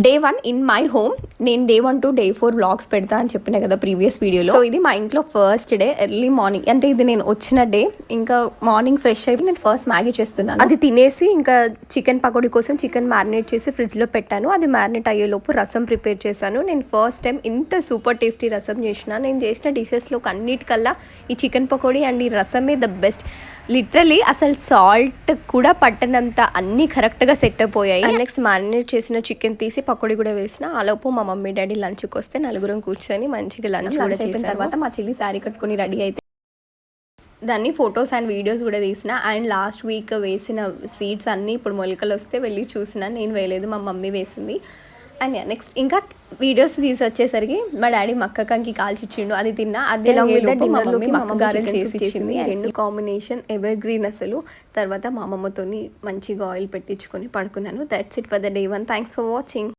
Day 1 in my home. నేను day 1 to day 4 vlogs పెడతా అని చెప్పిన కదా ప్రీవియస్ వీడియోలో. సో ఇది మా ఇంట్లో ఫస్ట్ డే ఎర్లీ మార్నింగ్, అంటే ఇది నేను వచ్చిన డే. ఇంకా మార్నింగ్ ఫ్రెష్ అయిపోయి నేను ఫస్ట్ మ్యాగీ చేస్తున్నాను. అది తినేసి ఇంకా చికెన్ పకోడీ కోసం చికెన్ మ్యారినేట్ చేసి ఫ్రిడ్జ్లో పెట్టాను. అది మ్యారినేట్ అయ్యేలోపు రసం ప్రిపేర్ చేశాను. నేను ఫస్ట్ టైం ఇంత సూపర్ టేస్టీ రసం చేసిన. నేను చేసిన డిషెస్లో అన్నిటికల్లా ఈ చికెన్ పకోడీ అండ్ ఈ రసమే ద బెస్ట్. లిటరలీ అసలు సాల్ట్ కూడా పట్టనంత అన్నీ కరెక్ట్గా సెట్ అయిపోయాయి. నెక్స్ట్ మ్యారినేట్ చేసిన చికెన్ తీసి పకోడీ కూడా వేసిన. ఆలోపు మా మమ్మీ డాడీ లంచ్కి వస్తే నలుగురం కూర్చొని మంచిగా లంచ్ కూడా చేసిన తర్వాత మా చెల్లి శారీ కట్టుకుని రెడీ అయితే దాన్ని ఫొటోస్ అండ్ వీడియోస్ కూడా తీసిన. అండ్ లాస్ట్ వీక్ వేసిన సీడ్స్ అన్నీ ఇప్పుడు మొలకలు వస్తే వెళ్ళి చూసిన. నేను వేయలేదు, మా మమ్మీ వేసింది. అండ్ నెక్స్ట్ ఇంకా వీడియోస్ తీసి వచ్చేసరికి మా డాడీ మక్క కంకి కాల్చిచ్చిండు, అది తిన్నా. అదే డిన్నర్లోకి మక్క గారెలు చేసి ఇచ్చింది. రెండు కాంబినేషన్ ఎవర్ గ్రీన్ అసలు. తర్వాత మా అమ్మమ్మతో మంచిగా ఆయిల్ పెట్టించుకొని పడుకున్నాను. That's it for the day 1. Thanks for watching.